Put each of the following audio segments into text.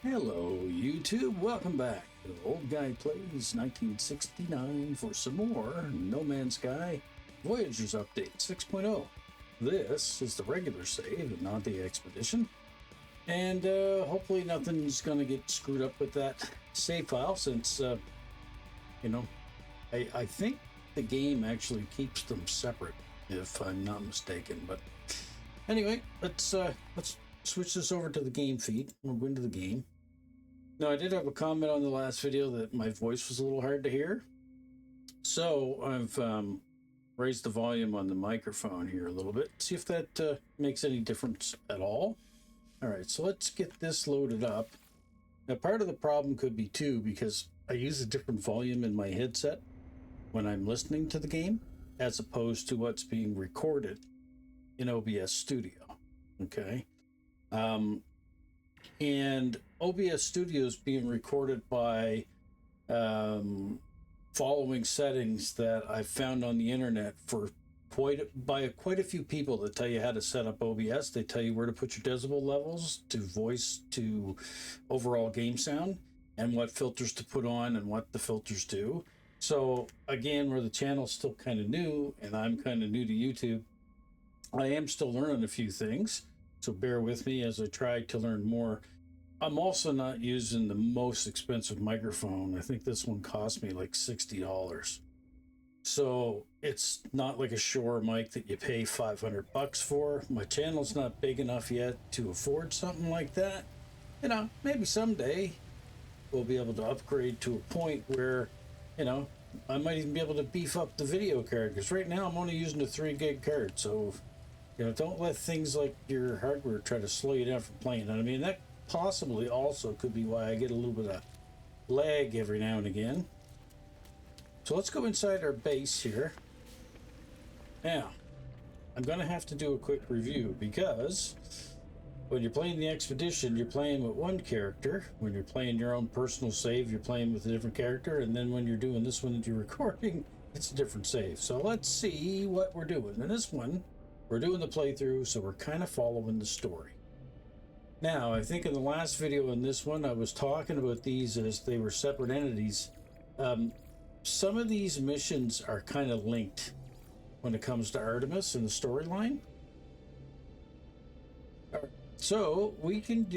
Hello, YouTube. Welcome back to Old Guy Plays 1969 for some more No Man's Sky Voyagers Update 6.0. This is the regular save and not the expedition. And hopefully nothing's going to get screwed up with that save file since, I think the game actually keeps them separate, if I'm not mistaken. But anyway, let's switch this over to the game feed. We'll go into the game. Now, I did have a comment on the last video that my voice was a little hard to hear. So I've raised the volume on the microphone here a little bit. See if that makes any difference at all. All right, so let's get this loaded up. Now, part of the problem could be too, because I use a different volume in my headset when I'm listening to the game, as opposed to what's being recorded in OBS Studio. Okay. And OBS Studio is being recorded by following settings that I've found on the internet for quite a few people that tell you how to set up OBS. They tell you where to put your decibel levels to voice to overall game sound and what filters to put on and what the filters do. So again, where the channel's still kind of new and I'm kind of new to YouTube, I am still learning a few things. So bear with me as I try to learn more. I'm also not using the most expensive microphone. I think this one cost me like $60. So it's not like a Shure mic that you pay $500 for. My channel's not big enough yet to afford something like that. You know, maybe someday we'll be able to upgrade to a point where, you know, I might even be able to beef up the video card, because right now I'm only using a 3 gig card. So, you know, don't let things like your hardware try to slow you down from playing. And I mean, that possibly also could be why I get a little bit of lag every now and again. So let's go inside our base here. Now, I'm going to have to do a quick review, because when you're playing the expedition, you're playing with one character. When you're playing your own personal save, you're playing with a different character. And then when you're doing this one that you're recording, it's a different save. So let's see what we're doing. In this one, we're doing the playthrough, so we're kind of following the story. Now, I think in the last video in this one, I was talking about these as they were separate entities. Some of these missions are kind of linked when it comes to Artemis and the storyline. So we can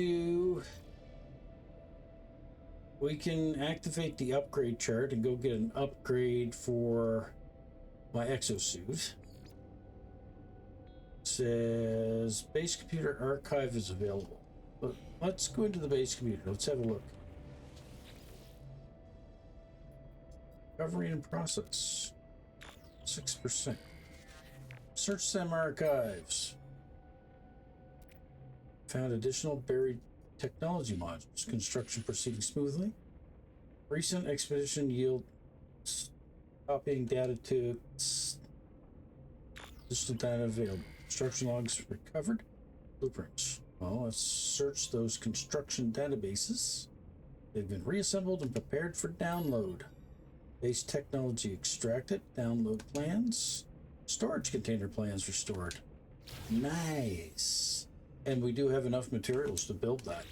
activate the upgrade chart and go get an upgrade for my exosuit. It says base computer archive is available. But let's go into the base computer. Let's have a look. Recovery in process. 6%. Search SEM archives. Found additional buried technology modules. Construction proceeding smoothly. Recent expedition yield copying data to distant data available. Construction logs recovered. Blueprints. Well, let's search those construction databases. They've been reassembled and prepared for download. Base technology extracted. Download plans. Storage container plans restored. Nice. And we do have enough materials to build that.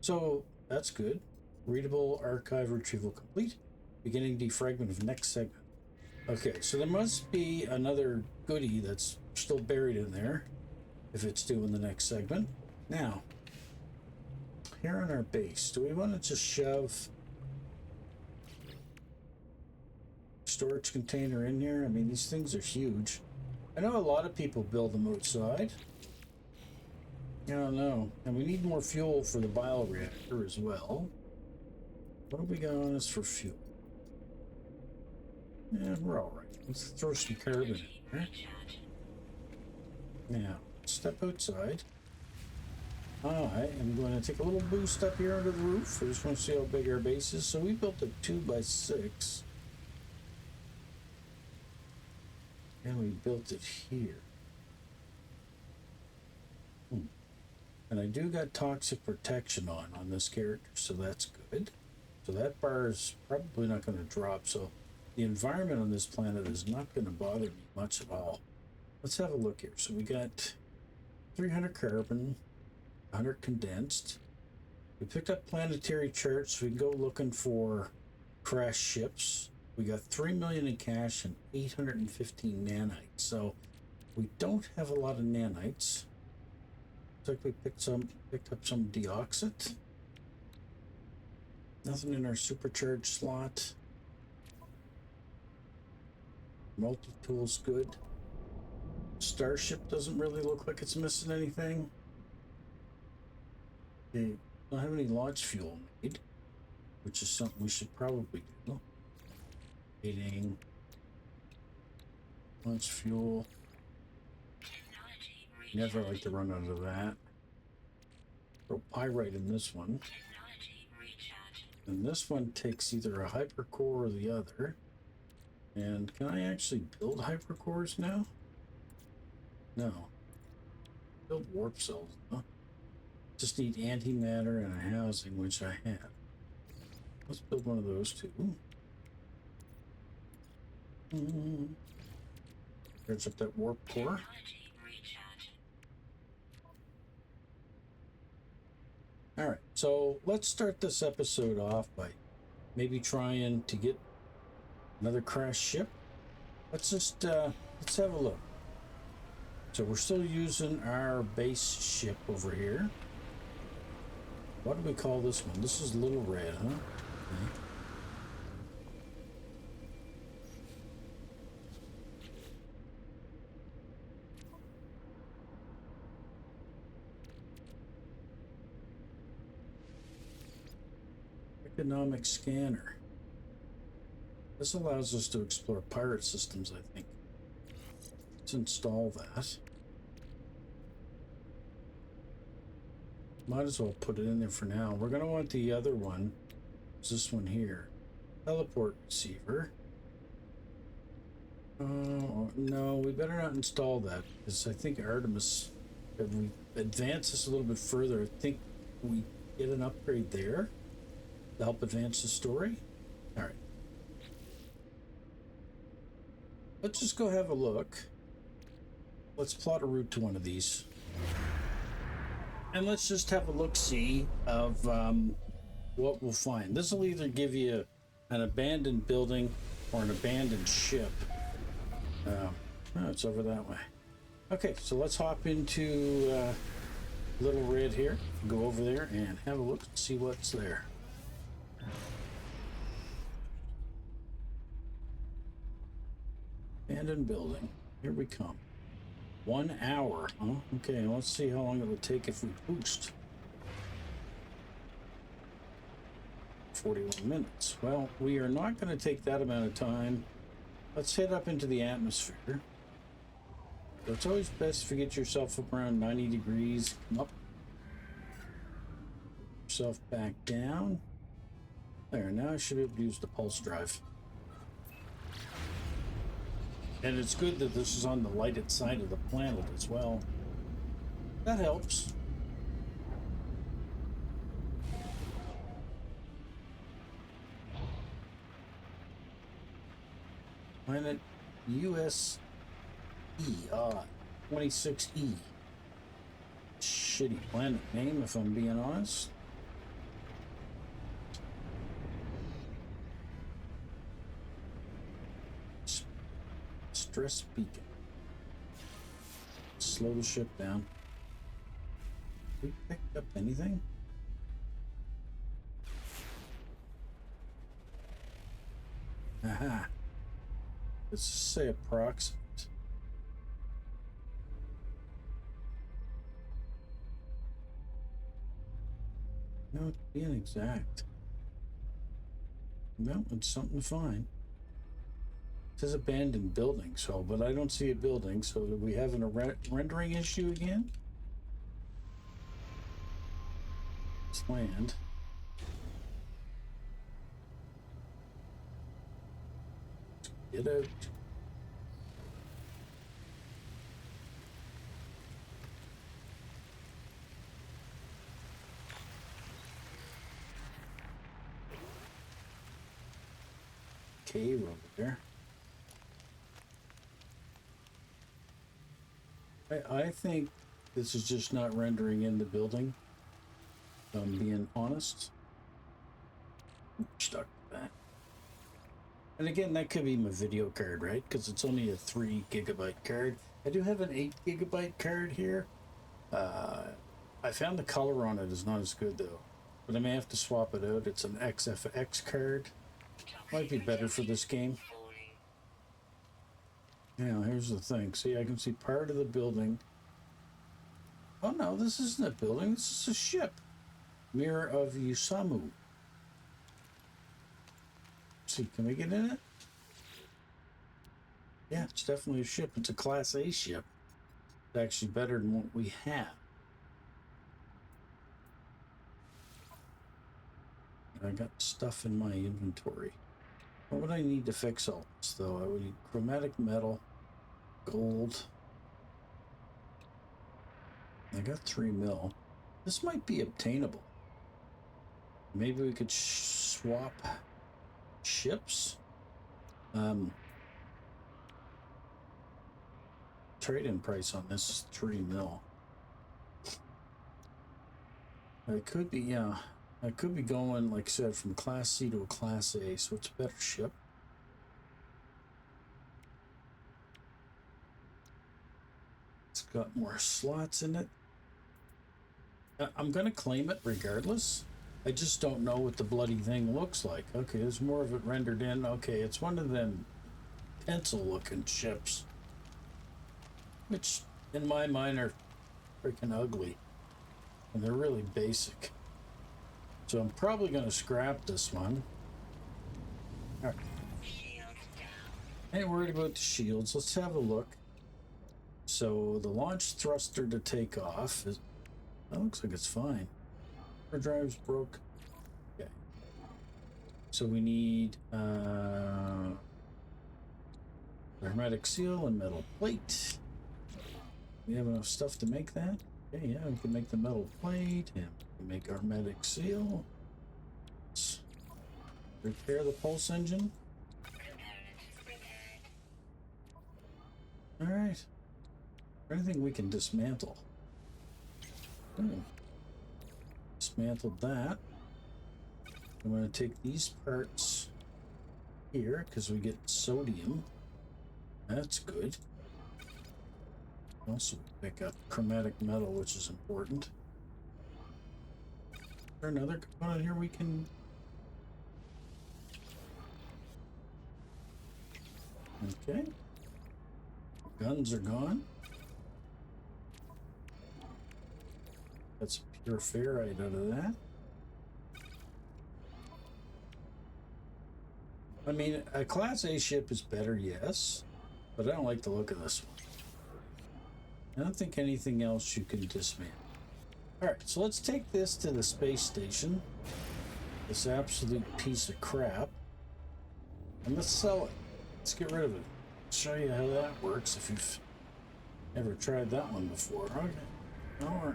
So that's good. Readable archive retrieval complete. Beginning defragment of next segment. Okay, so there must be another goodie that's still buried in there if it's doing the next segment. Now, here on our base, do we want to just shove storage container in here? I mean, these things are huge. I know a lot of people build them outside. I don't know. And we need more fuel for the bioreactor as well. What have we got on us for fuel? Yeah, we're all right. Let's throw some carbon in there. Now, step outside. I am going to take a little boost up here under the roof. I just want to see how big our base is. So we built a 2x6. And we built it here. And I do got toxic protection on this character, so that's good. So that bar is probably not going to drop. So the environment on this planet is not going to bother me much at all. Let's have a look here. So we got 300 carbon, 100 condensed, We picked up planetary charts. We can go looking for crashed ships. We got 3 million in cash and 815 nanites. So we don't have a lot of nanites. Looks like we picked up some deoxit. Nothing in our supercharged slot. Multi-tool's good. Starship doesn't really look like it's missing anything. Okay, don't have any launch fuel made, which is something we should probably do. Waiting. Launch fuel. Never like to run out of that. Throw pyrite in this one. And this one takes either a hypercore or the other. And can I actually build hypercores now? No. Build warp cells, huh? Just need antimatter and a housing, which I have. Let's build one of those too. There's up that warp core. Alright, so let's start this episode off by maybe trying to get another crashed ship. Let's just, let's have a look. So we're still using our base ship over here. What do we call this one? This is Little Red, huh? Okay. Economic scanner. This allows us to explore pirate systems, I think. Let's install that. Might as well put it in there for now. We're going to want the other one. It's this one here. Teleport receiver. No, we better not install that because I think Artemis, if we advance this a little bit further, I think we get an upgrade there to help advance the story. All right. Let's just go have a look. Let's plot a route to one of these. And let's just have a look-see of what we'll find. This will either give you an abandoned building or an abandoned ship. Oh, it's over that way. Okay, so let's hop into Little Red here. Go over there and have a look and see what's there. Abandoned building. Here we come. 1 hour. Huh? Okay, let's see how long it would take if we boost. 41 minutes. Well, we are not going to take that amount of time. Let's head up into the atmosphere. So it's always best if you get yourself up around 90 degrees. Come up. Yourself back down. There, now I should be able to use the pulse drive. And it's good that this is on the lighted side of the planet as well. That helps. Planet USE, 26E. Shitty planet name, if I'm being honest. Stress beacon. Slow the ship down. We picked up anything? Aha. Let's just say approximate. No, being exact. No, it's something to find. It says abandoned building, so, but I don't see a building, so do we have a rendering issue again? Let's land. Get out. Cave over there. I think this is just not rendering in the building. I'm being honest. Stuck with that. And again, that could be my video card, right? Because it's only a 3 gigabyte card. I do have an 8 gigabyte card here. I found the color on it is not as good though, but I may have to swap it out. It's an XFX card. Might be better for this game. Now, here's the thing. See, I can see part of the building. Oh no, this isn't a building. This is a ship. Mirror of Yusamu. See, can we get in it? Yeah, it's definitely a ship. It's a Class A ship. It's actually better than what we have. I got stuff in my inventory. What would I need to fix all this, though? I would need chromatic metal, gold. I got 3 mil. This might be obtainable. Maybe we could swap ships. Trade-in price on this is 3 mil. It could be, yeah. I could be going, like I said, from Class C to a Class A, so it's a better ship. It's got more slots in it. I'm going to claim it regardless. I just don't know what the bloody thing looks like. Okay, there's more of it rendered in. Okay, it's one of them pencil-looking ships, which, in my mind, are freaking ugly. And they're really basic. So I'm probably going to scrap this one. All right. Ain't worried about the shields. Let's have a look. So the launch thruster to take off is... That looks like it's fine. Our drive's broke. Okay. So we need hermetic seal and metal plate. We have enough stuff to make that. Okay, yeah, we can make the metal plate and we can make hermetic seal. Let's repair the pulse engine. All right. Anything we can dismantle. Dismantled that. I'm going to take these parts here because we get sodium. That's good. Also pick up chromatic metal, which is important. Is there another component here we can... Okay. Guns are gone. That's pure ferrite out of that. I mean, a Class A ship is better, yes, but I don't like the look of this one. I don't think anything else you can dismantle. Alright, so let's take this to the space station. This absolute piece of crap. And let's sell it. Let's get rid of it. Show you how that works if you've never tried that one before. Okay. Alright.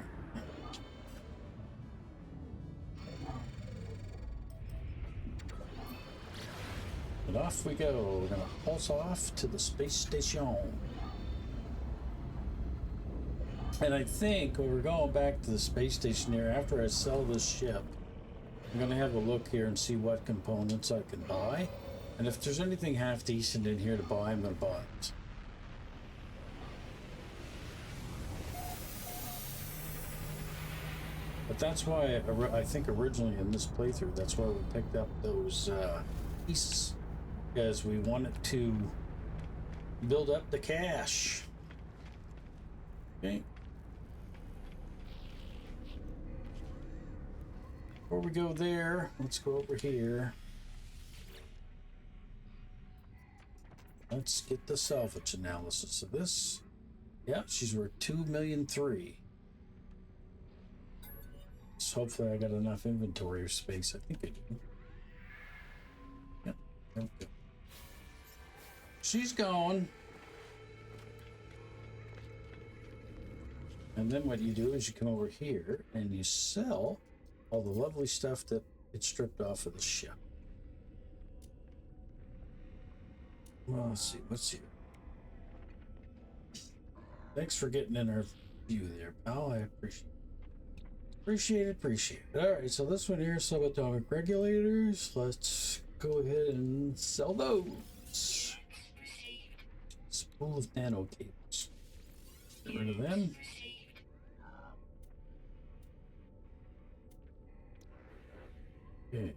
And off we go. We're gonna pulse off to the space station. And I think when we're going back to the space station here, after I sell this ship, I'm gonna have a look here and see what components I can buy. And if there's anything half decent in here to buy, I'm gonna buy it. But that's why I think originally in this playthrough, that's why we picked up those pieces. Because we wanted to build up the cash. Okay. Before we go there, let's go over here. Let's get the salvage analysis of this. Yeah, she's worth 2.3 million. So hopefully I got enough inventory space. I think I do. Yep, there we go. She's gone. And then what you do is you come over here and you sell all the lovely stuff that gets stripped off of the ship. Well, let's see. What's here? Thanks for getting in our view there, pal. I appreciate it. Appreciate it, appreciate it. All right, so this one here, subatomic regulators. Let's go ahead and sell those. Spool of nano cables. Get rid of them. Okay.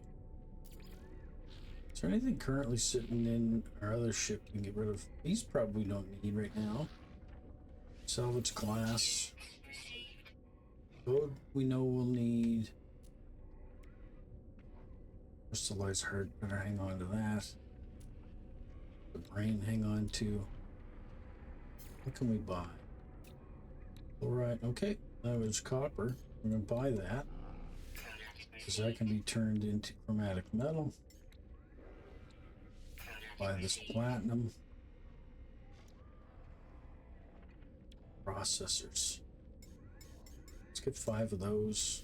Is there anything currently sitting in our other ship we can get rid of? These probably don't need right now. Salvage glass. Code we know we'll need. Crystallized heart, better hang on to that. The brain, hang on to. What can we buy? Alright, okay. That was copper. We're gonna buy that. Because that can be turned into chromatic metal. Buy this platinum. Processors. Let's get 5 of those.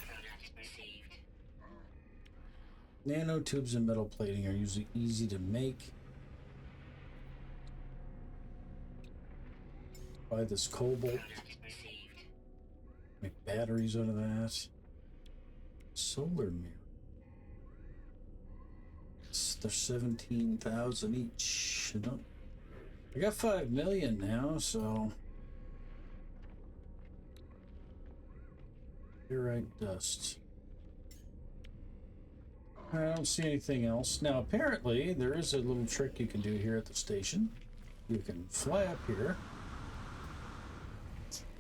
Nanotubes and metal plating are usually easy to make. Buy this cobalt. Make batteries out of that. Solar mirror. They're 17,000 each. I got 5 million now, so. Pyrite dust. I don't see anything else. Now, apparently, there is a little trick you can do here at the station. You can fly up here,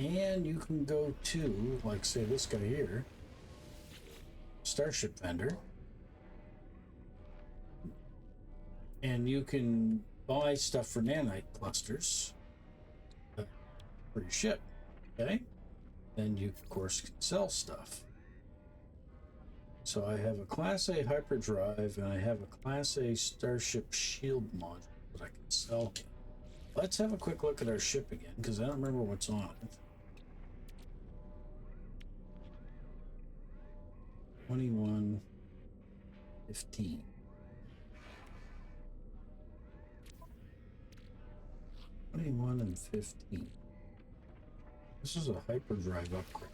and you can go to, like, say, this guy here, Starship Vendor, and you can buy stuff for nanite clusters for your ship, okay? Then you, of course, can sell stuff. So I have a Class A hyperdrive, and I have a Class A Starship shield module that I can sell. Let's have a quick look at our ship again, because I don't remember what's on it. 2115. and 15. This is a hyperdrive upgrade.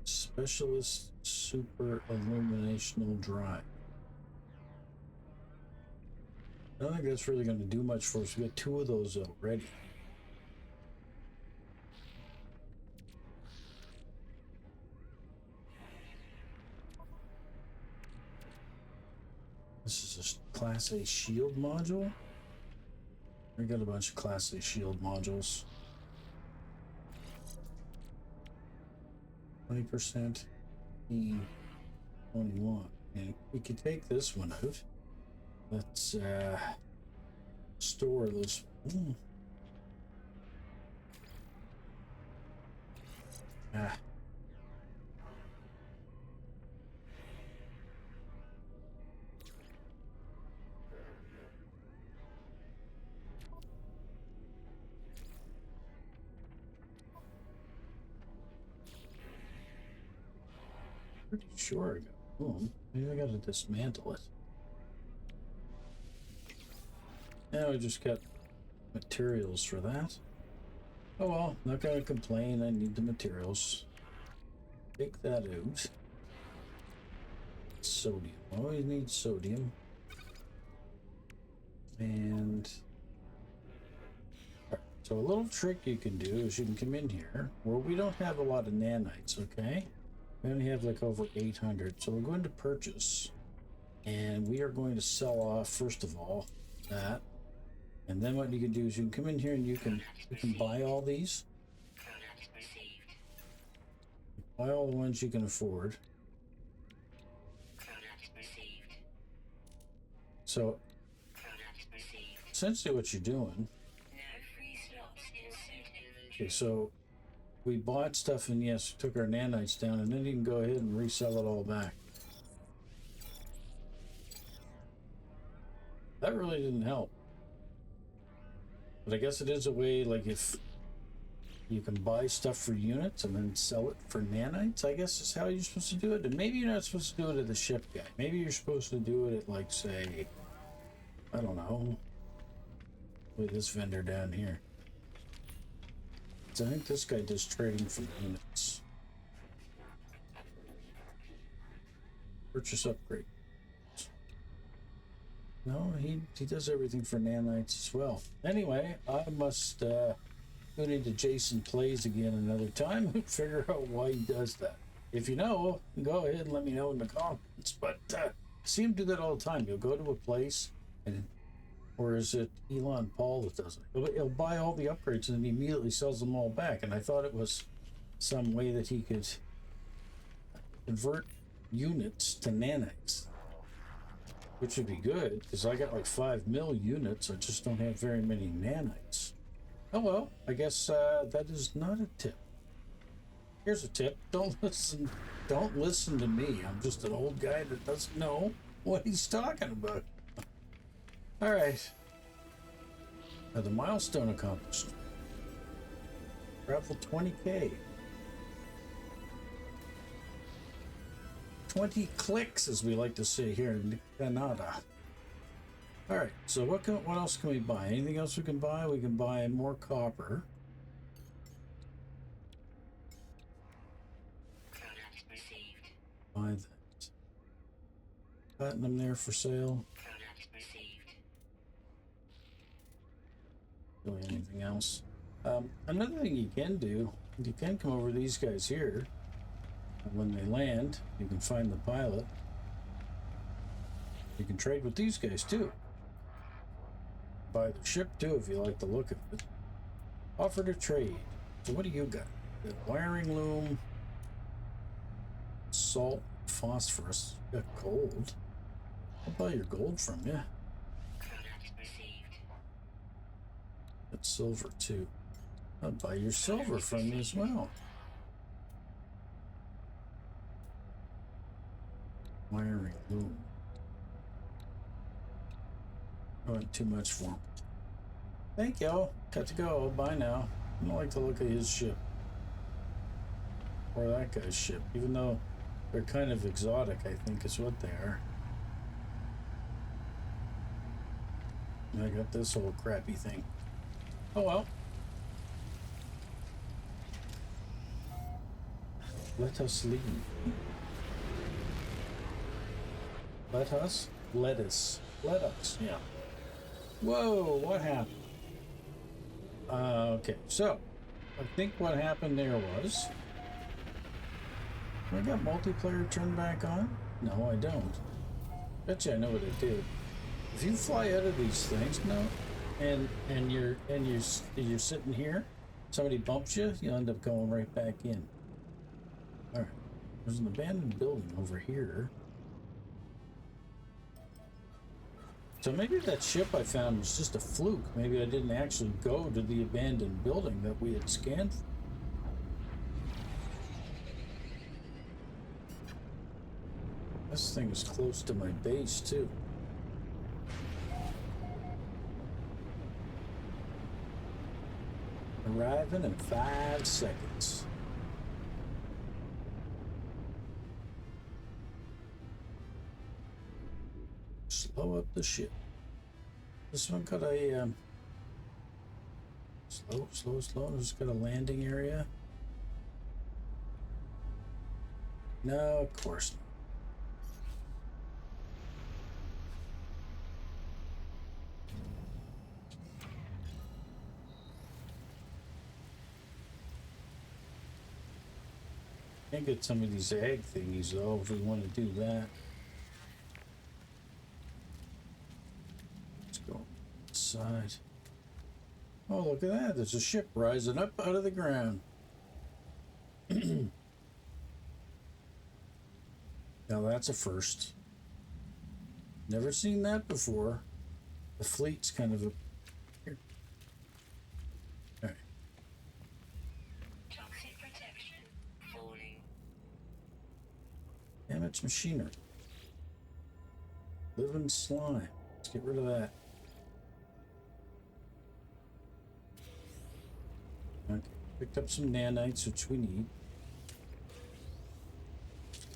Specialist super illuminational drive. I don't think that's really going to do much for us. We got 2 of those already. This is a Class A shield module. We got a bunch of Class A shield modules. 20%, 21. And we could take this one out. Let's store those. Pretty sure I got boom. Maybe I gotta dismantle it. Now I just got materials for that. Oh well, not gonna complain. I need the materials. Take that out. Sodium. Always need sodium. And so a little trick you can do is you can come in here where we don't have a lot of nanites, okay? We only have like over 800. So we're going to purchase, and we are going to sell off first of all that. And then what you can do is you can come in here and you can buy all these. Buy all the ones you can afford. So essentially what you're doing. Okay, so we bought stuff and yes, took our nanites down, and then you can go ahead and resell it all back. That really didn't help. But I guess it is a way, like if you can buy stuff for units and then sell it for nanites, I guess is how you're supposed to do it. And maybe you're not supposed to do it at the ship guy. Maybe you're supposed to do it at, like, say, I don't know, with this vendor down here. So I think this guy does trading for units. Purchase upgrade. No, he does everything for nanites as well. Anyway, I must tune into Jason Plays again another time and figure out why he does that. If you know, go ahead and let me know in the comments. But see him do that all the time. He'll go to a place, and or is it Elon Paul that does it? He'll buy all the upgrades and then he immediately sells them all back. And I thought it was some way that he could convert units to nanites, which would be good because I got like 5 mil units. I just don't have very many nanites. Oh well, I guess that is not a tip. Here's a tip: don't listen to me. I'm just an old guy that doesn't know what he's talking about. All right. The milestone accomplished. Travel 20K. 20 clicks, as we like to say here in Canada. All right. So what else can we buy? Anything else we can buy? We can buy more copper. Buy that. Platinum there for sale. Really anything else? Another thing you can do, you can come over to these guys here. And when they land, you can find the pilot. You can trade with these guys too. Buy the ship too if you like the look of it. Offer to trade. So what do you got? The wiring loom. Salt, phosphorus. You got gold. I'll buy your gold from you. Got silver too. I'll buy your silver from you as well. Wiring loom. I want too much for him. Thank y'all. Got to go. Bye now. I don't like the look of his ship. Or that guy's ship. Even though they're kind of exotic, I think is what they are. And I got this old crappy thing. Oh well. Let us leave. Let us? Let us. Let us, yeah. Whoa, what happened? Okay, so I think what happened there was I got multiplayer turned back on? No, I don't. Betcha I know what I did. If you fly out of these things, no, and you're sitting here, somebody bumps you, you end up going right back in. All right, there's an abandoned building over here. So maybe that ship I found was just a fluke. Maybe I didn't actually go to the abandoned building that we had scanned for. This thing is close to my base, too. Arriving in 5 seconds. Slow up the ship. This one got a slow. It's got a landing area. No, of course not. Can't get some of these egg thingies though if we want to do that. Let's go inside. Oh, look at that. There's a ship rising up out of the ground. Now that's a first. Never seen that before. The fleet's kind of a... Here. All right. Toxic protection falling. Damaged machinery. Living slime. Let's get rid of that. Okay. Picked up some nanites, which we need.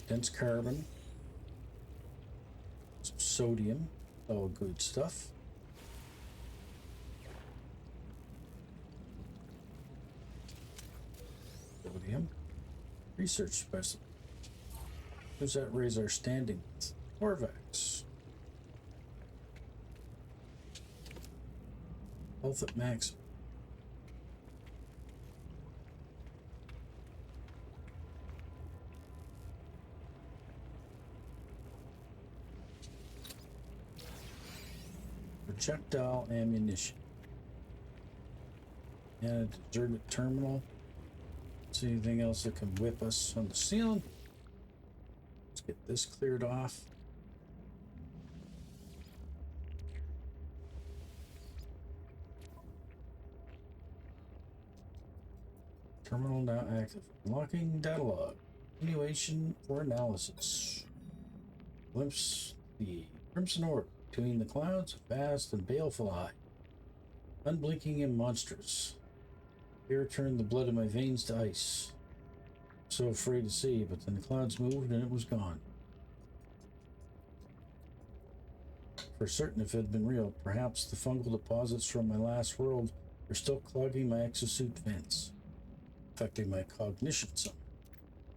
Dense carbon. Some sodium. All good stuff. Sodium. Research specimen. Who's that raise our standing with? Corvax. Health at max. Projectile ammunition. And a deserted terminal. See anything else that can whip us on the ceiling? Let's get this cleared off. Terminal now active. Unlocking data log. Continuation for analysis. Glimpse the crimson orb between the clouds, vast and baleful eye. Unblinking and monstrous. Fear turned the blood in my veins to ice. So afraid to see, but then the clouds moved and it was gone. For certain, if it had been real, perhaps the fungal deposits from my last world are still clogging my exosuit vents, affecting my cognition some.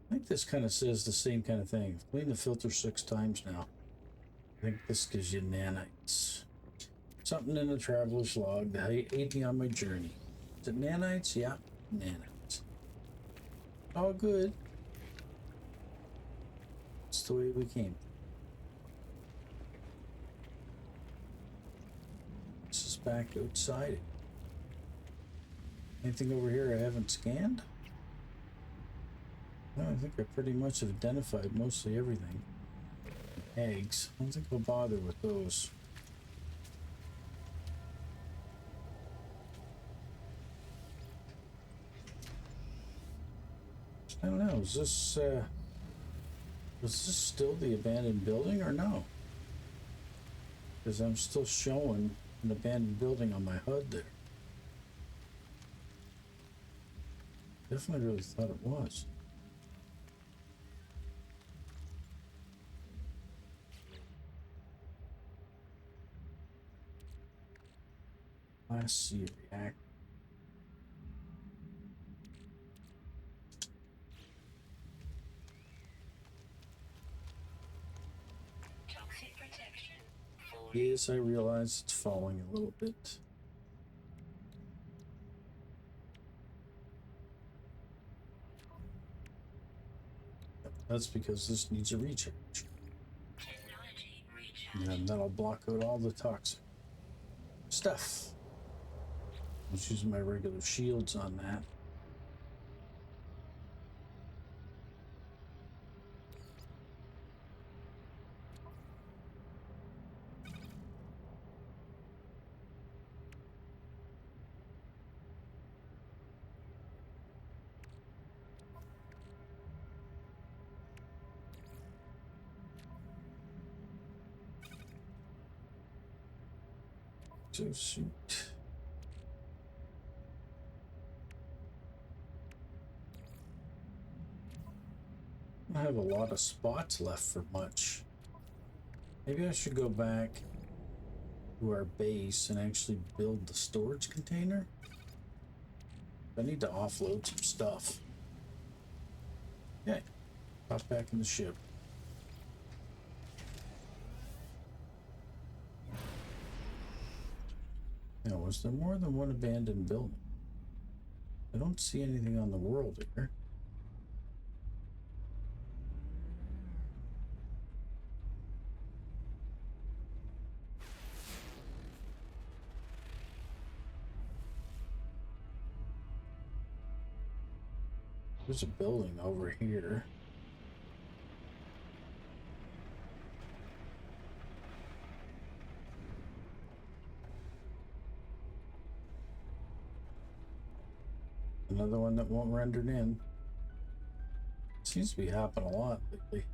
I think this kind of says the same kind of thing. I've cleaned the filter 6 times now. I think this gives you nanites. Something in the traveler's log that aid me on my journey. Is it nanites? Yeah, nanites. All good. It's the way we came. This is back outside. Anything over here I haven't scanned? No, I think I pretty much have identified mostly everything. Eggs. I don't think we'll bother with those. I don't know, is this still the abandoned building or no? Because I'm still showing an abandoned building on my HUD there. Definitely really thought it was. Class C reactor. Toxic protection. Yes, I realize it's falling a little bit. That's because this needs a recharge. Technology recharge. And that'll block out all the toxic stuff. I'm just using my regular shields on that. Suit. I don't have a lot of spots left for much. Maybe I should go back to our base and actually build the storage container. I need to offload some stuff. Okay, hop back in the ship. Now, was there more than one abandoned building? I don't see anything on the world here. There's a building over here. Another one that won't render in. Seems to be happening a lot lately.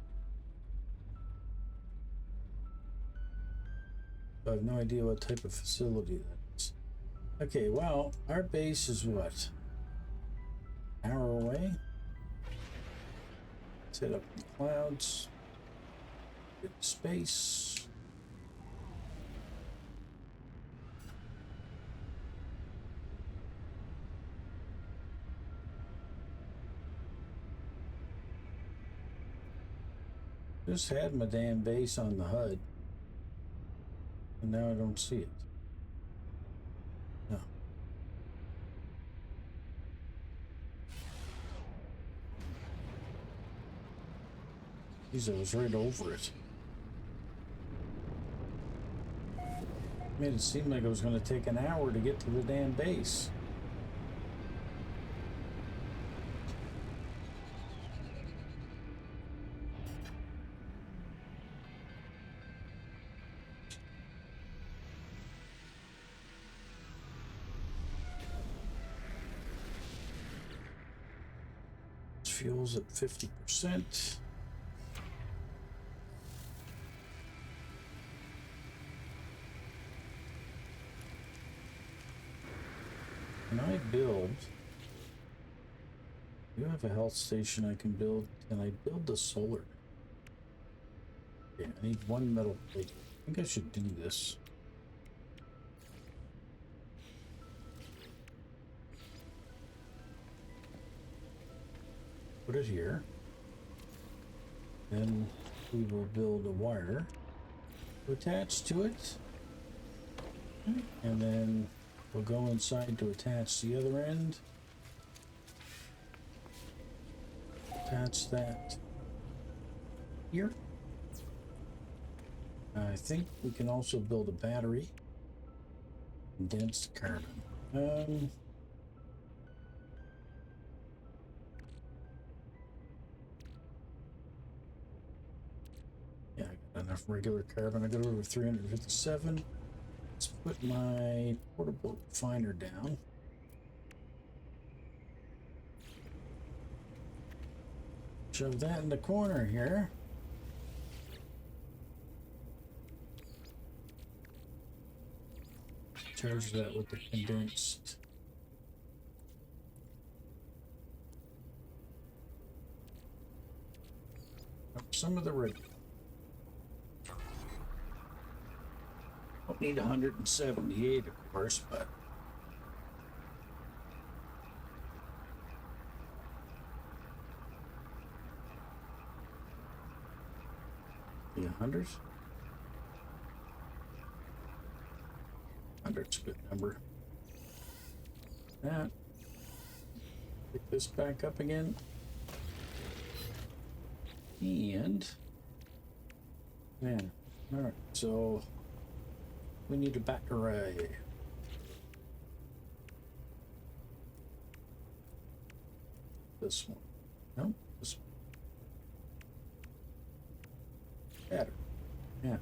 I have no idea what type of facility that is. Okay, well, our base is what? An hour away? Set up in the clouds. Get space. Just had my damn base on the HUD. And now I don't see it. No. Jeez, I was right over it. Made it seem like it was going to take an hour to get to the damn base. Fuel's at 50%. Can I build? Do you have a health station I can build? Can I build the solar? Okay, I need one metal plate. I think I should do this. Put it here. Then we will build a wire to attach to it. And then we'll go inside to attach the other end. Attach that here. I think we can also build a battery. Condensed carbon. Yeah, I got enough regular carbon. I got over 357. Let's put my portable refiner down. Shove that in the corner here. Charge that with the condensed. Some of the regular. Don't need 178, of course, but the 100s. 100's a good number. That. Pick this back up again. And yeah, all right. So we need a battery. This one. No, this one. Battery. Yeah.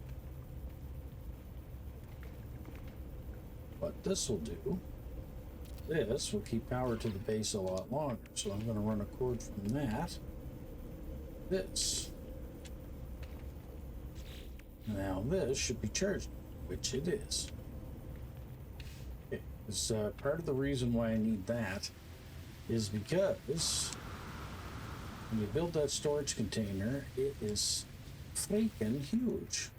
What this will do, this will keep power to the base a lot longer. So I'm going to run a cord from that. This. Now this should be charged, which it is. Okay, this, part of the reason why I need that is because when you build that storage container, it is freaking huge.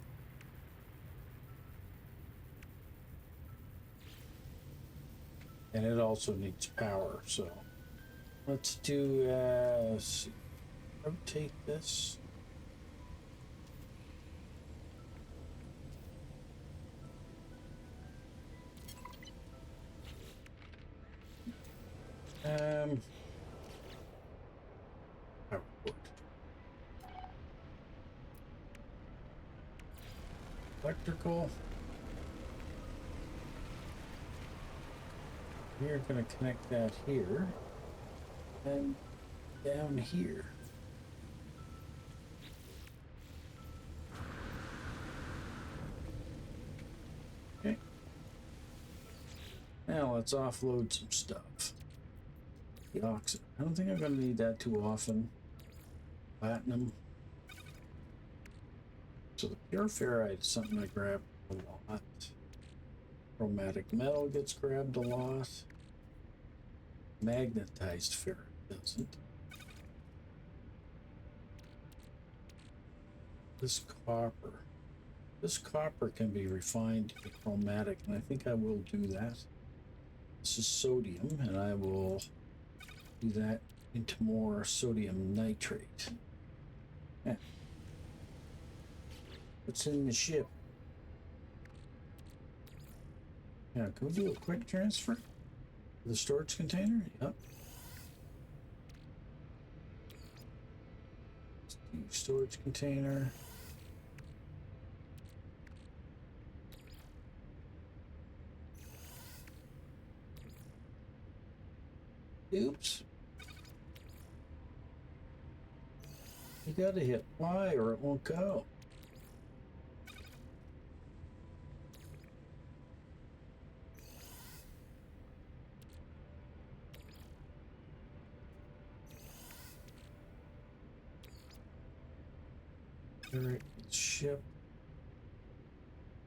And it also needs power, so let's do, let's see. Rotate this. Power cord. Electrical. We're going to connect that here and down here. Okay. Now let's offload some stuff. The oxygen. I don't think I'm going to need that too often. Platinum. So the pure ferrite is something I grab a lot. Chromatic metal gets grabbed a lot. Magnetized ferrite doesn't. This copper. This copper can be refined to chromatic, and I think I will do that. This is sodium, and I will do that into more sodium nitrate. Yeah. What's in the ship? Yeah, can we do a quick transfer? The storage container? Yep. Storage container. Oops. You gotta hit Y or it won't go. Alright, ship.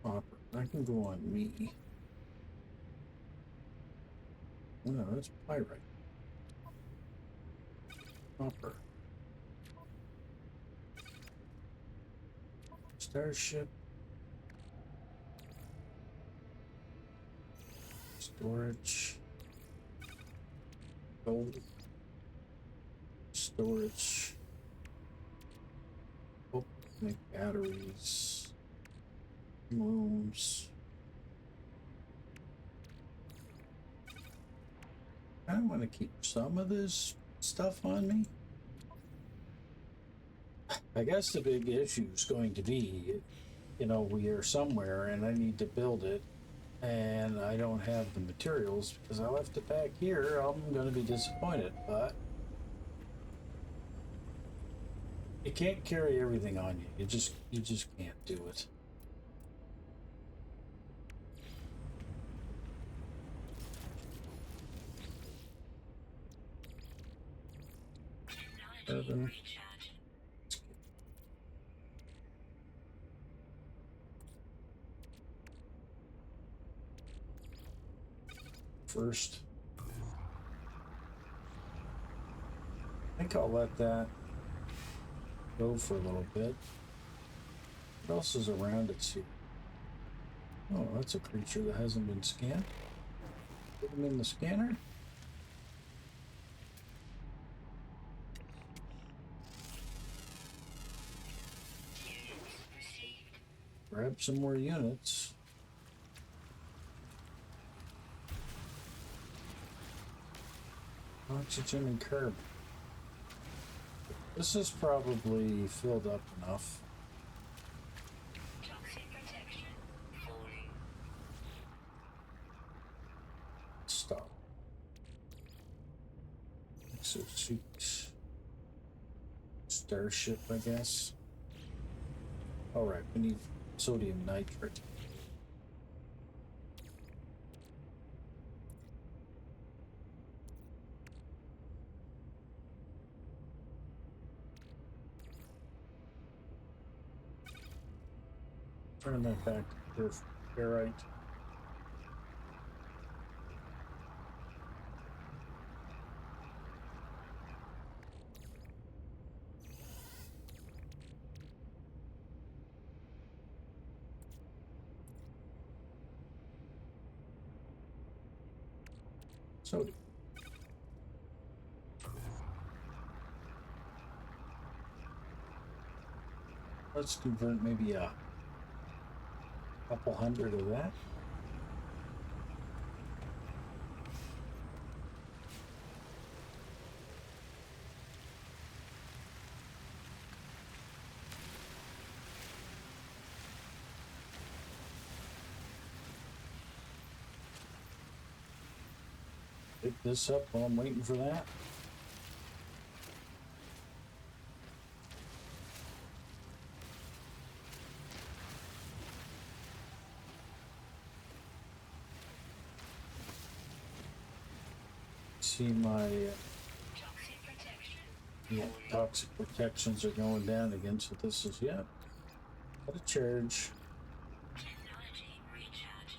Opera. That can go on me. No, that's pyrite. Copper. Starship. Storage. Gold. Storage. Oh, make batteries. Rooms. I want to keep some of this stuff on me. I guess the big issue is going to be, you know, we are somewhere and I need to build it and I don't have the materials because I left it back here. I'm going to be disappointed, but you can't carry everything on you. You just can't do it. Technology Urban. recharge. First, I think I'll let that go for a little bit. What else is around it here? Oh, that's a creature that hasn't been scanned. Put him in the scanner. Units received. Grab some more units. Oxygen and carbon. This is probably filled up enough. Toxic protection. Falling. Stop. Exosuit. Starship, I guess. Alright, we need sodium nitrate. Turn that back to ferrite. Sodium. Let's convert maybe a couple hundred of that. Pick this up while I'm waiting for that. See my Toxic protection. yeah, toxic protections are going down again, so this is got a charge. Technology recharge.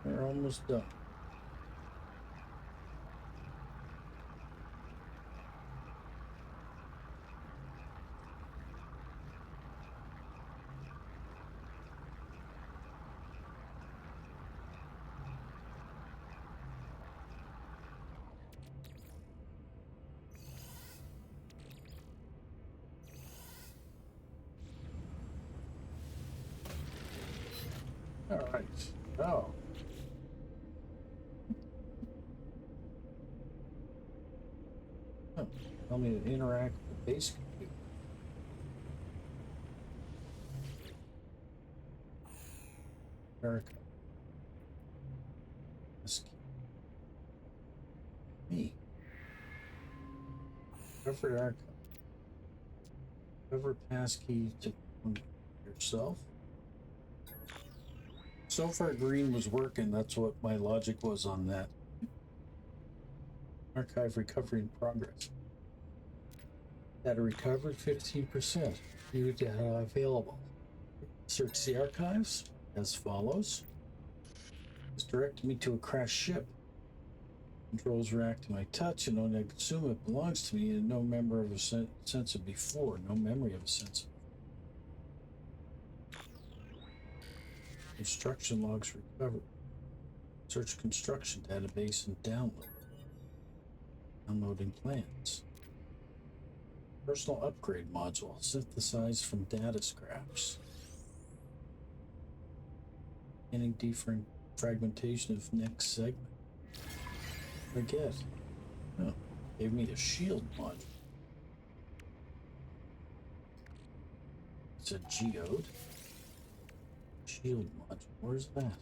We're almost done. Oh. Oh. Tell me to interact with the base computer. Erica. Me. Cover archive. Cover passkey to yourself. So far, green was working. That's what my logic was on that. Archive recovery in progress. Data recovered 15%. New data available. Search the archives as follows. It's directed me to a crashed ship. Controls react to my touch, and I assume it belongs to me, and no memory of a sense of before. No memory of a sense of construction logs recovered. Search construction database and download. Downloading plans. Personal upgrade module synthesized from data scraps. Beginning defragmentation of next segment. I guess. Oh, gave me a shield module. It's a geode. Shield module. Where's that?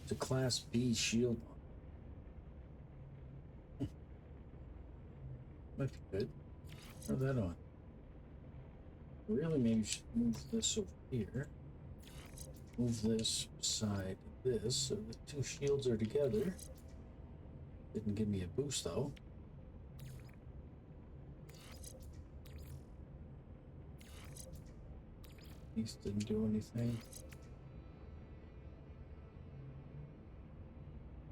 It's a Class B shield module. Might be good. Throw that on. Really, maybe you should move this over here. Move this beside this so the two shields are together. Didn't give me a boost though. These didn't do anything.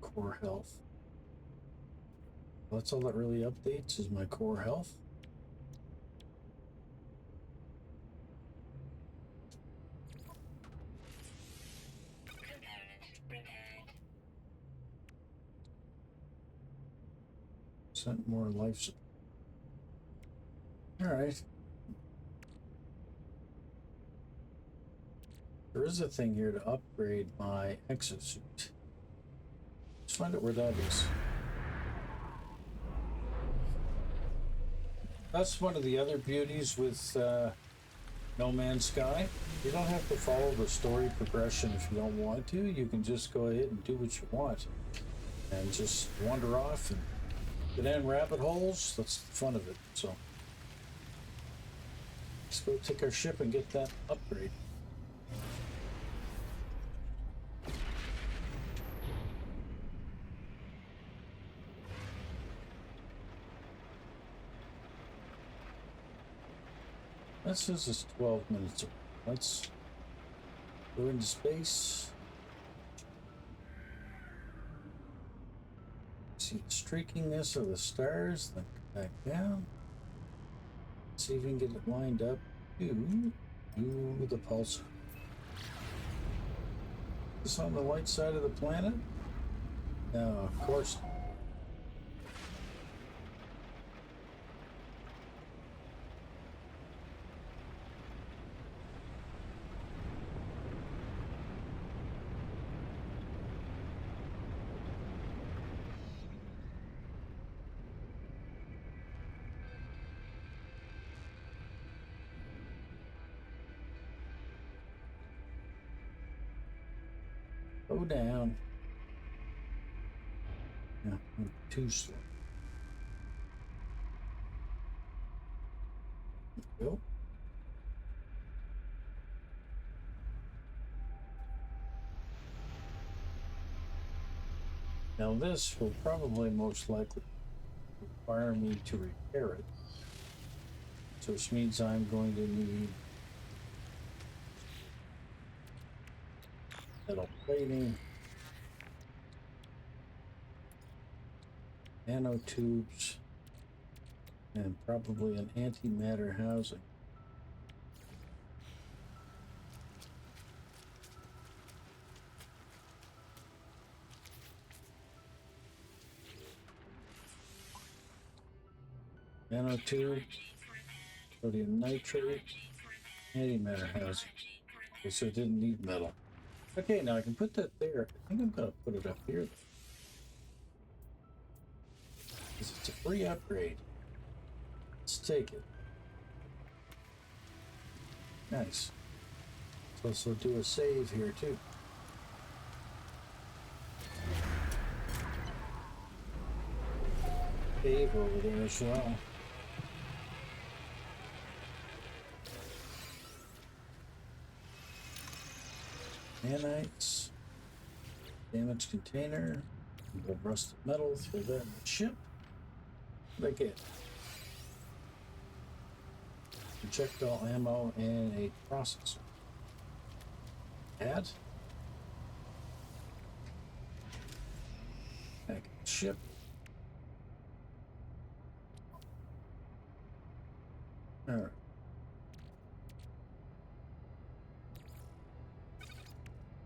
Core health. That's all that really updates is my core health. Percent more life support. All right. There is a thing here to upgrade my exosuit. Let's find out where that is. That's one of the other beauties with No Man's Sky. You don't have to follow the story progression if you don't want to. You can just go ahead and do what you want and just wander off and get in rabbit holes. That's the fun of it. So let's go take our ship and get that upgrade. That says it's 12 minutes away. Let's go into space. See the streakiness of the stars, then come back down. See if we can get it lined up to the pulsar. Is this on the light side of the planet? No, of course not. Go down. Yeah, I'm too slow. There we go. Now this will probably most likely require me to repair it. So which means I'm going to need metal plating, nanotubes, and probably an antimatter housing. Nanotube, sodium nitrate, antimatter housing. Okay, so it didn't need metal. Okay, now I can put that there. I think I'm gonna put it up here. Because it's a free upgrade. Let's take it. Nice. Let's also do a save here too. Save over there as well. Nanites. Damaged container. We'll rusted metal. Throw that in the ship. Like it. Projectile ammo and a processor. Add. Back in the ship. Alright.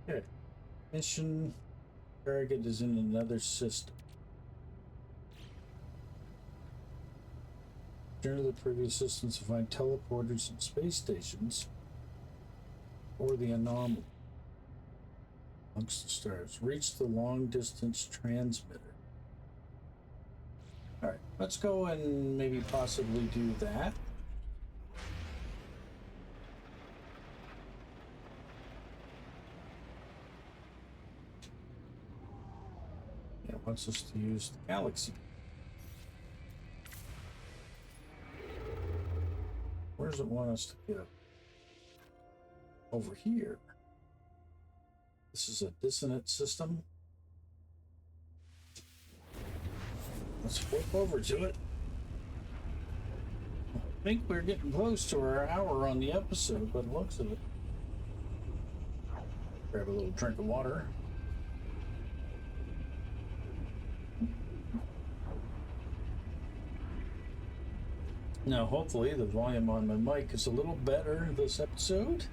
Okay. Mission target is in another system. Return to the previous systems to find teleporters and space stations or the anomaly amongst the stars. Reach the long distance transmitter. Alright, let's go and maybe possibly do that. It wants us to use the galaxy. Where does it want us to go? Over here. This is a dissonant system. Let's flip over to it. I think we're getting close to our hour on the episode, by the looks of it. Grab a little drink of water. Now, hopefully, the volume on my mic is a little better this episode.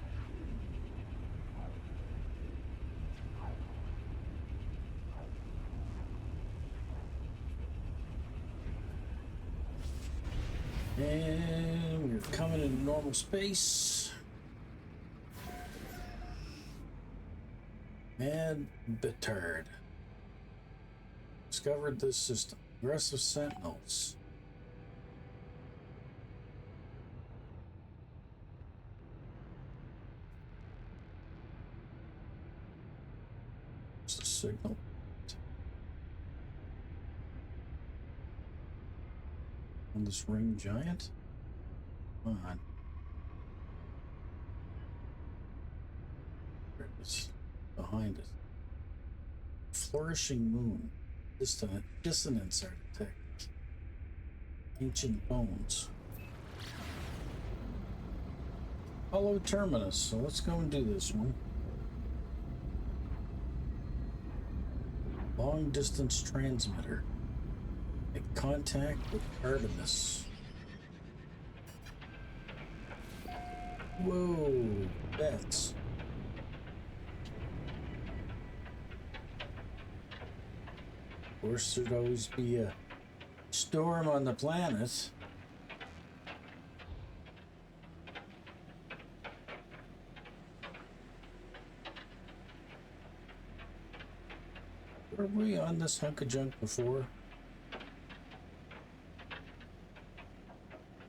And we're coming into normal space. Mad Betard. Discovered this system. Aggressive sentinels. What's the signal? On this ring giant? Come on. There it is. Behind it. Flourishing moon. Dissonance architect. Ancient bones. Hollow terminus. So let's go and do this one. Long distance transmitter. Make contact with Artemis. Whoa, bets. Of course, there'd always be a storm on the planet. Were we on this hunk of junk before?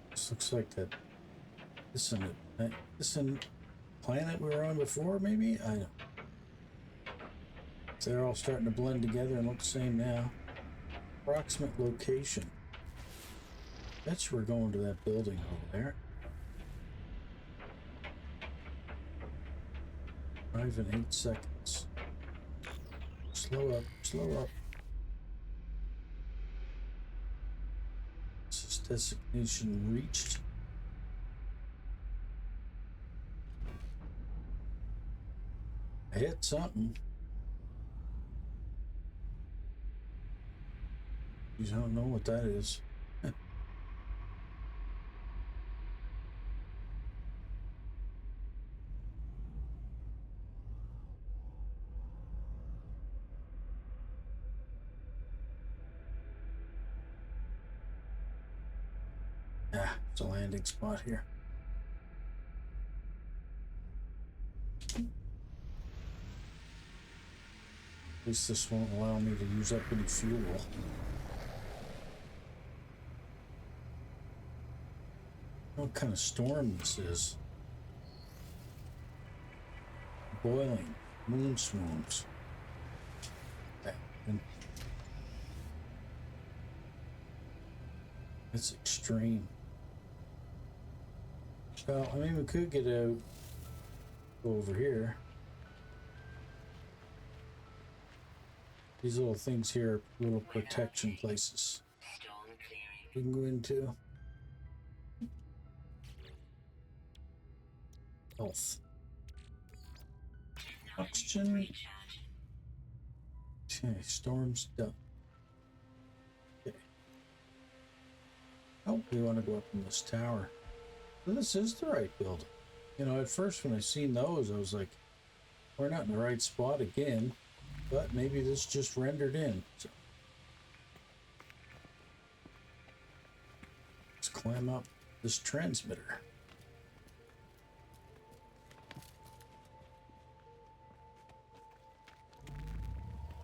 This looks like that. This isn't planet we were on before, maybe? I don't. They're all starting to blend together and look the same now. Approximate location. Bet you we're going to that building over there. 5 and 8 seconds. Slow up, slow up. This is designation reached. I hit something. I don't know what that is. Ah, it's a landing spot here. least this won't allow me to use up any fuel. What kind of storm this is? Boiling, moon swoons. And it's extreme. Well, I mean, we could get out, go over here. These little things here are little protection places Storm clearing. we can go into. Health. Oxygen. Recharge. Okay, storm's done. Okay. Oh, we want to go up in this tower. Well, this is the right building. You know, at first when I seen those, I was like, we're not in the right spot again. But maybe this just rendered in. So let's climb up this transmitter.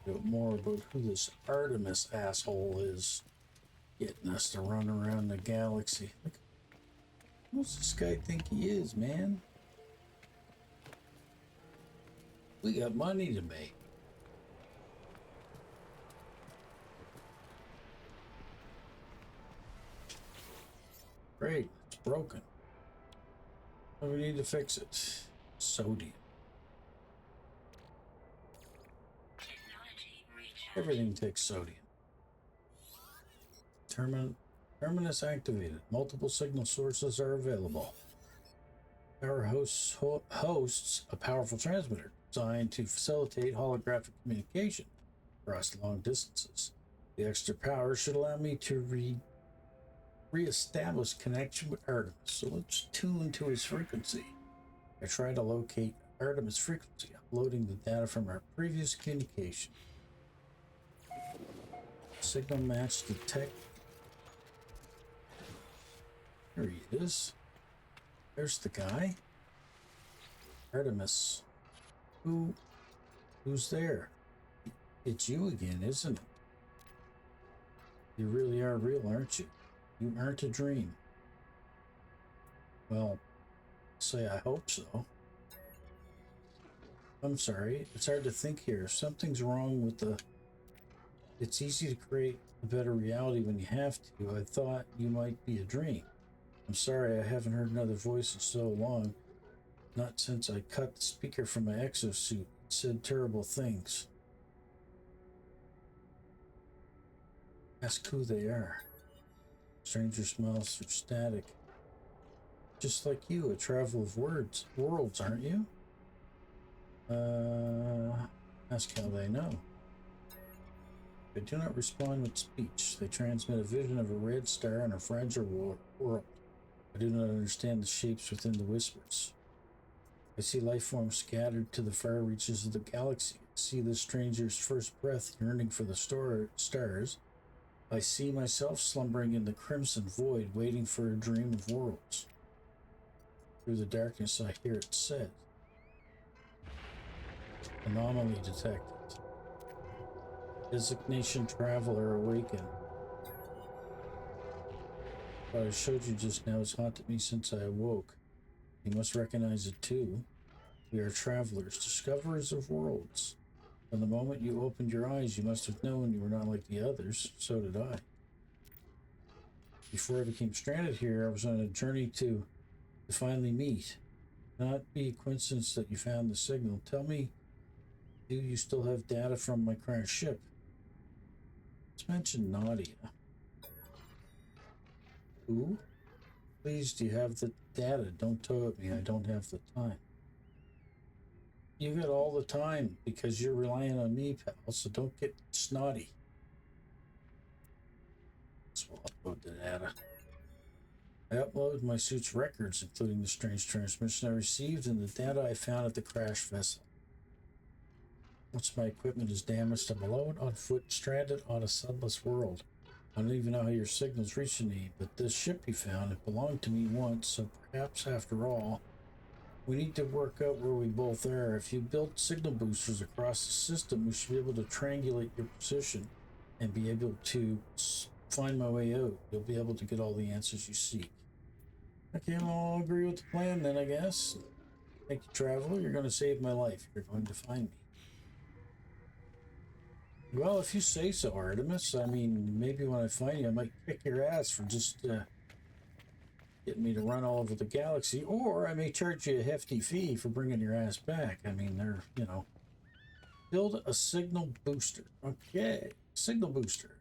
Bit more about who this Artemis asshole is getting us to run around the galaxy. Look, who's this guy think he is, man? We got money to make. Great, it's broken. But we need to fix it. Sodium. Technology recharge. Everything takes sodium. Terminus activated. Multiple signal sources are available. Power hosts a powerful transmitter designed to facilitate holographic communication across long distances. The extra power should allow me to re-establish connection with Artemis. So let's tune to his frequency. I try to locate Artemis frequency, uploading the data from our previous communication. Signal match detect. There he is. There's the guy. Artemis. Who's there? It's you again, isn't it? You really are real, aren't you? You aren't a dream. Well, say I hope so. I'm sorry, it's hard to think here. If something's wrong with the... It's easy to create a better reality when you have to. I thought you might be a dream. I'm sorry, I haven't heard another voice in so long. Not since I cut the speaker from my exosuit. It said terrible things. Ask who they are. Stranger smells through static. Just like you, a traveler of worlds, aren't you? Ask how they know. They do not respond with speech. They transmit a vision of a red star and a fragile world. I do not understand the shapes within the whispers. I see life forms scattered to the far reaches of the galaxy. I see the stranger's first breath yearning for the stars. I see myself slumbering in the crimson void, waiting for a dream of worlds. Through the darkness, I hear it said. Anomaly detected. Designation Traveler awakened. What I showed you just now has haunted me since I awoke. You must recognize it too. We are travelers, discoverers of worlds. From the moment you opened your eyes, you must have known you were not like the others. So did I. Before I became stranded here, I was on a journey to finally meet. Not be a coincidence that you found the signal. Tell me, do you still have data from my crashed ship? Let's mention Nadia. Who? Please, do you have the data? Don't tow at me. I don't have the time. You got all the time because you're relying on me, pal, so don't get snotty. So we'll upload the data. I uploaded my suit's records, including the strange transmission I received and the data I found at the crashed vessel. Once my equipment is damaged, I'm alone, on foot, stranded on a sunless world. I don't even know how your signal's reaching me, but this ship you found, it belonged to me once, so perhaps after all, We need to work out where we both are. If you build signal boosters across the system, we should be able to triangulate your position and be able to find my way out. You'll be able to get all the answers you seek. Okay, well, I'll agree with the plan then, I guess. Thank you, traveler. You're going to save my life. You're going to find me. Well, if you say so, Artemis. I mean, maybe when I find you, I might kick your ass for just getting me to run all over the galaxy, or I may charge you a hefty fee for bringing your ass back. I mean, they're, you know. Build a signal booster. Okay, signal booster.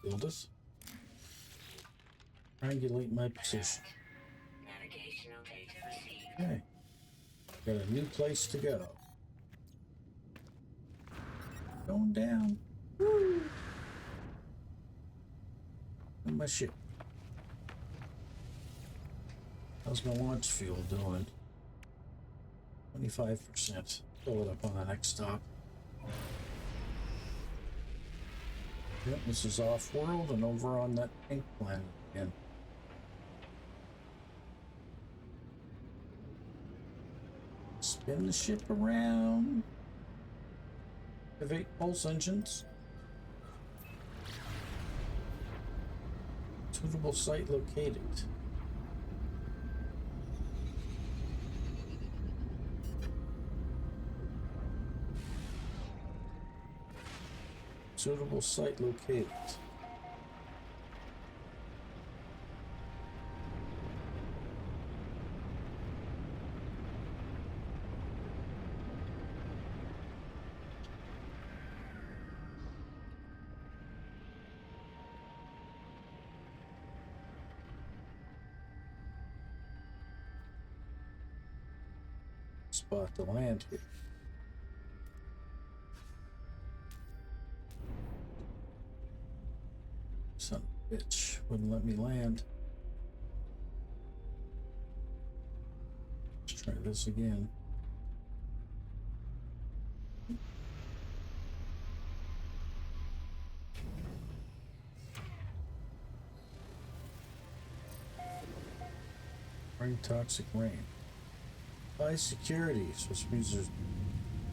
Build it. Triangulate my position. Navigational data received. Okay. Got a new place to go. Going down. Woo! And my ship. How's my launch fuel doing? 25%. Fill it up on the next stop. Yep, this is off-world and over on that pink planet again. Spin the ship around. Activate pulse engines. Suitable site located. Suitable site located. Spot to land here. Son of a bitch wouldn't let me land. Let's try this again. Rain, toxic rain. High security, so this means there's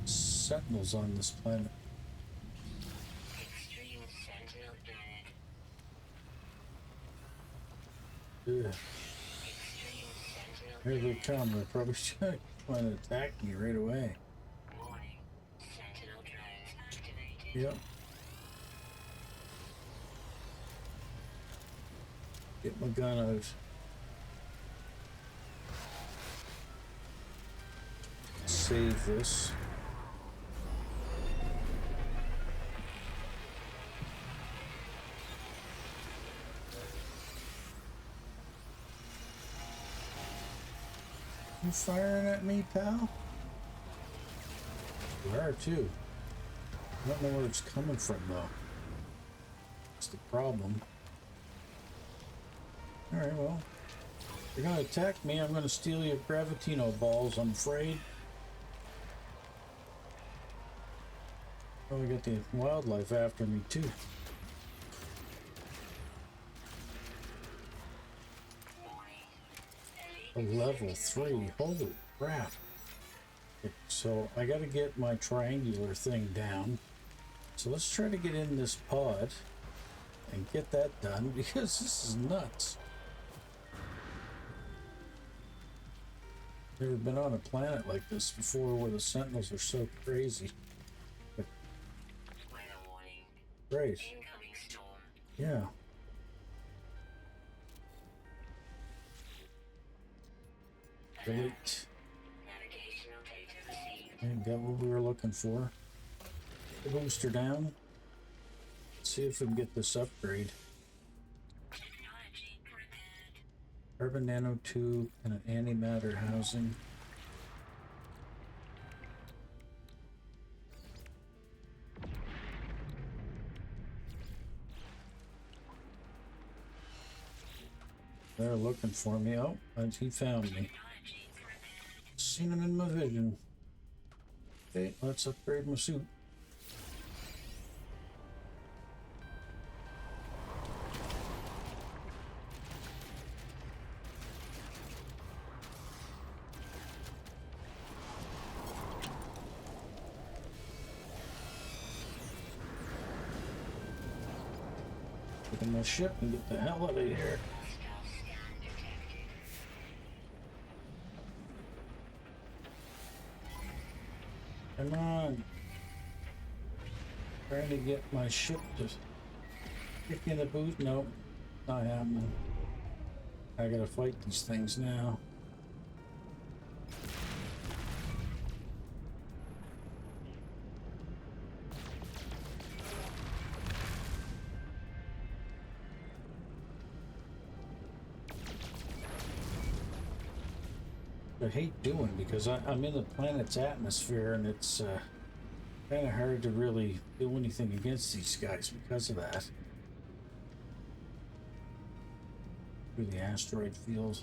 sentinels on this planet. Extreme sentinel planet. Ugh. Extreme sentinel Here they come. They're probably trying to attack me right away. warning. Sentinel drones activated. Yep. Get my gun out. Save this. You firing at me, pal? You are too. I don't know where it's coming from though. That's the problem. Alright, well. If you're gonna attack me, I'm gonna steal your Gravitino balls, I'm afraid. Probably got the wildlife after me too. A level 3, holy crap. So I gotta get my triangular thing down. So let's try to get in this pod and get that done because this is nuts. Never been on a planet like this before where the sentinels are so crazy. But Weather warning. great. Incoming storm. Yeah. Great. Navigational data received. And got what we were looking for. The booster down. Let's see if we can get this upgrade. Technology prepared. Carbon nanotube and an antimatter housing. They're looking for me. Oh, he found me. Technology prepared. Seen him in my vision. Okay, let's upgrade my suit. Look at my ship and get the hell out of here. Hostile scan detected. Come on. Trying to get my ship to kick in the boot. Nope, not happening. I gotta fight these things now. I hate doing because I'm in the planet's atmosphere and it's kind of hard to really do anything against these guys because of that. Through the asteroid field.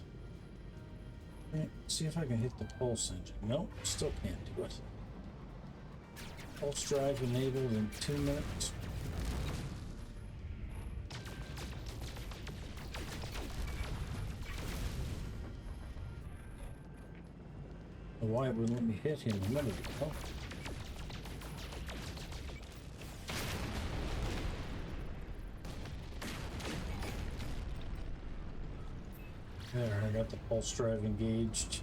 See if I can hit the pulse engine. Nope, still can't do it. Pulse drive enabled in 2 minutes. Why it wouldn't let me hit him a minute ago. There, I got the pulse drive engaged.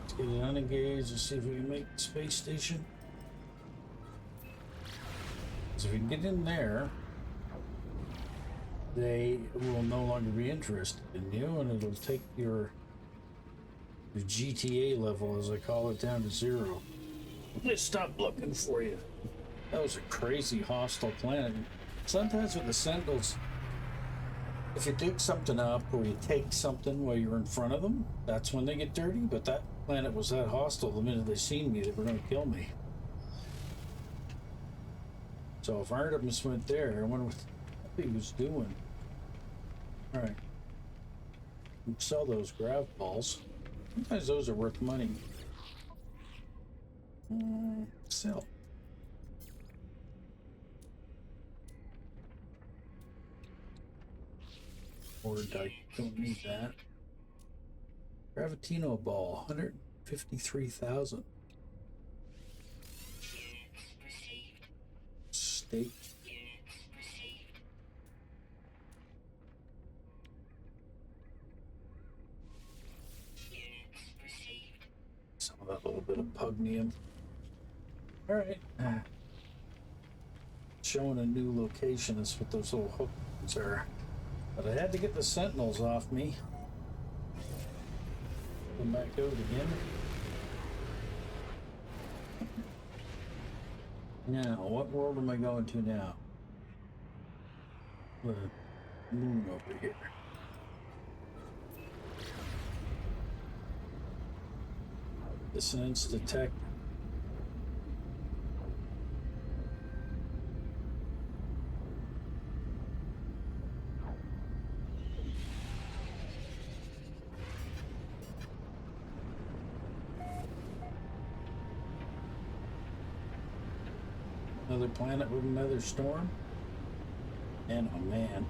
Let's get it unengaged and see if we can make the space station. So if we can get in there, they will no longer be interested in you, and it'll take your GTA level, as I call it, down to 0. They stop looking for you. That was a crazy hostile planet. Sometimes with the Sentinels, if you dig something up or you take something while you're in front of them, that's when they get dirty. But that planet was that hostile. The minute they seen me, they were going to kill me. So if Artemis went there, I wonder what he was doing. All right, sell those grav balls. Sometimes those are worth money. Sell. Or I don't need that. Gravitino ball, 153,000. Units received. Steak. Units received. Units received. Some of that little bit of pugnium. All right. Showing a new location. That's what those little hooks are. But I had to get the Sentinels off me. Come back out again. Now, what world am I going to now? The moon over here. Dissonance detect. Another planet with another storm. And oh man.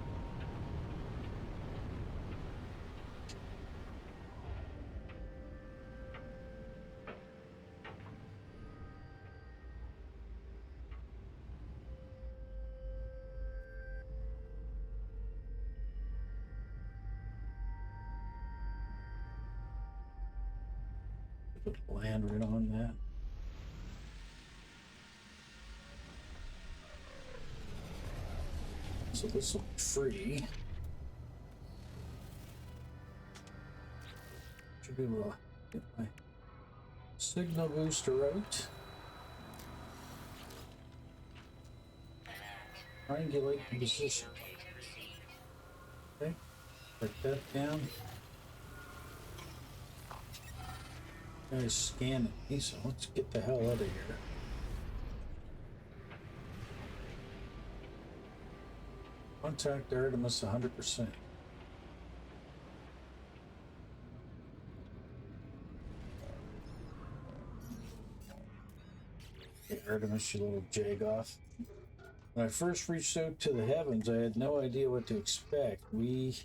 Put land right on that. So this will be free. Should be able to get my signal booster out. Triangulate the position. Locator received. Okay, break that down. Guy's scanning me, so let's get the hell out of here. Contact Artemis 100%. Hey, Artemis, you little jagoff. When I first reached out to the heavens, I had no idea what to expect. It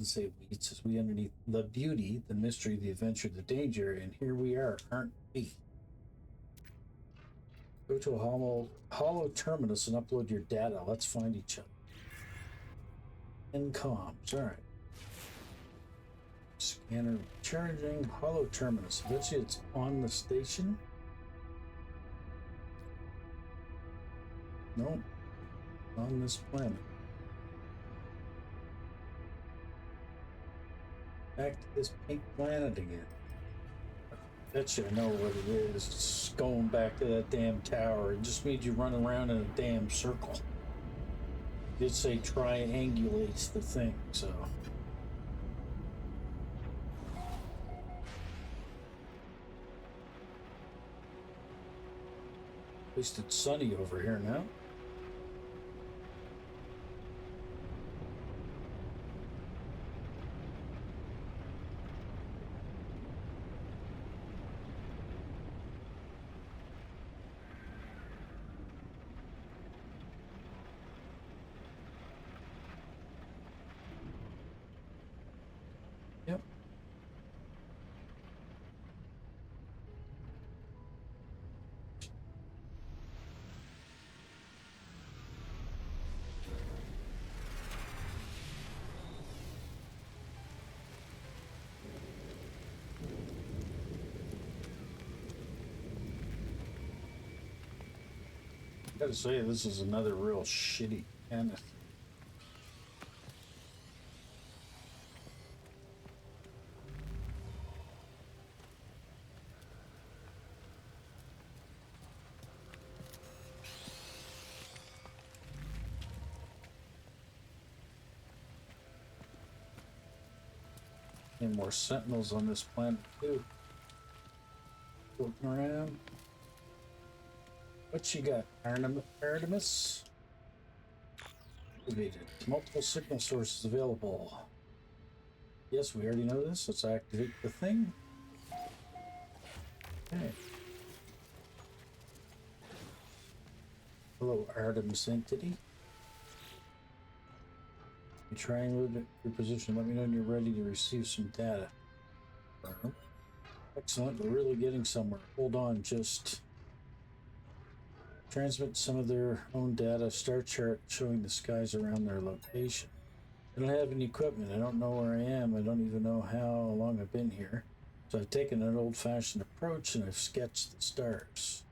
says we underneath the beauty, the mystery, the adventure, the danger, and here we are, aren't we? Go to a hollow terminus and upload your data. Let's find each other. In comms. All right. Scanner charging. Hollow terminus. I bet you it's on the station. Nope. On this planet. Back to this pink planet again. Bet you I know what it is. It's going back to that damn tower. It just made you run around in a damn circle. It did say triangulates the thing, so. At least it's sunny over here now. Yep. I gotta say, this is another real shitty planet. And more sentinels on this planet too. Looking around. What you got, Artemis? Activated. Multiple signal sources available. Yes, we already know this. Let's activate the thing. Okay. Hello, Artemis entity. You triangulate your position. Let me know when you're ready to receive some data. Excellent. We're really getting somewhere. Hold on, just transmit some of their own data. Star chart showing the skies around their location. I don't have any equipment. I don't know where I am. I don't even know how long I've been here. So I've taken an old-fashioned approach and I've sketched the stars.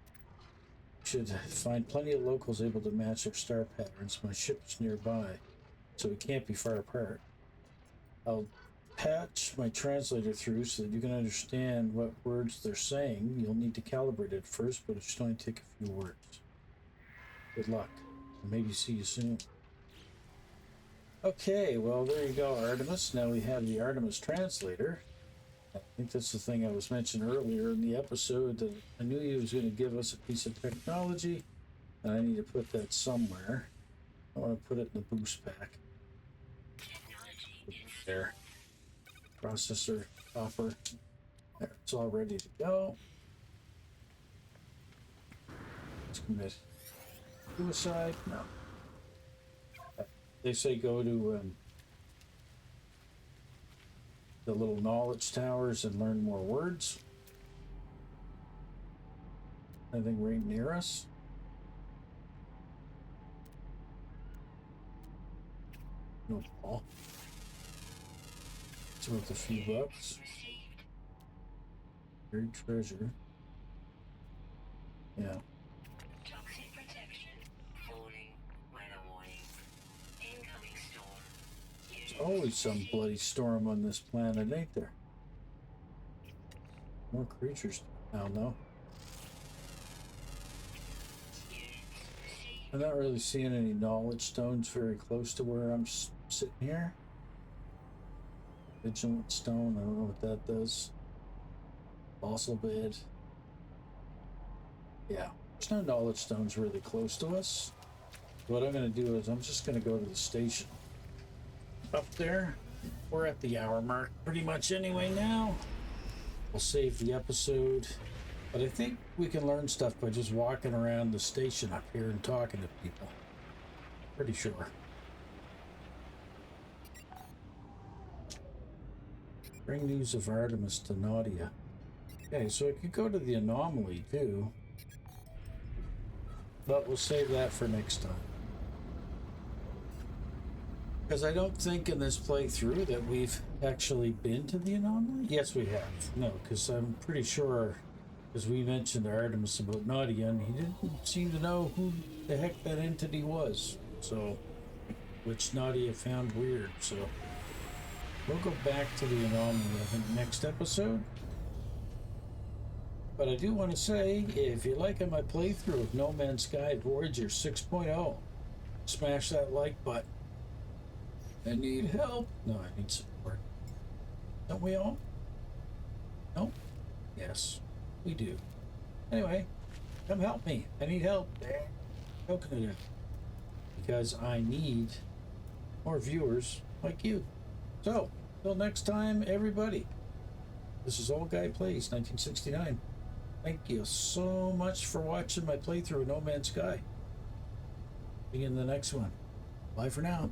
Should find plenty of locals able to match their star patterns. My ship is nearby, so we can't be far apart. I'll patch my translator through so that you can understand what words they're saying. You'll need to calibrate it first, but it should only take a few words. Good luck. Maybe see you soon. Okay, well, there you go, Artemis. Now we have the Artemis translator. I think that's the thing I was mentioning earlier in the episode, that I knew he was going to give us a piece of technology, and I need to put that somewhere. I want to put it in the boost pack. There. Processor, copper. There, it's all ready to go. Let's commit suicide. No. They say go to the little knowledge towers and learn more words. Anything right near us? No ball. It's worth a few bucks. Buried treasure. Yeah. Toxic protection. Warning. Weather warning. Incoming storm. There's always some bloody storm on this planet, ain't there? More creatures now, no? I'm not really seeing any knowledge stones very close to where I'm sitting here. Vigilant stone, I don't know what that does. Fossil bed. Yeah, there's no knowledge stones really close to us. What I'm going to do is I'm just going to go to the station. Up there, we're at the hour mark pretty much anyway now. We'll save the episode. But I think we can learn stuff by just walking around the station up here and talking to people. Pretty sure. Bring news of Artemis to Nadia. Okay, so I could go to the anomaly too. but we'll save that for next time. Because I don't think in this playthrough that we've actually been to the anomaly. Yes, we have. No, because I'm pretty sure, because we mentioned to Artemis about Nadia, and he didn't seem to know who the heck that entity was. So, which Nadia found weird. So, we'll go back to the anomaly, I think, next episode. But I do want to say, if you're liking my playthrough of No Man's Sky Voyagers 6.0, smash that like button. I need help. No, I need support. Don't we all? No? Yes, we do. Anyway, come help me. I need help. How can I do? Because I need more viewers like you. So, till next time, everybody. This is Old Guy Plays 1969. Thank you so much for watching my playthrough of No Man's Sky. See you in the next one. Bye for now.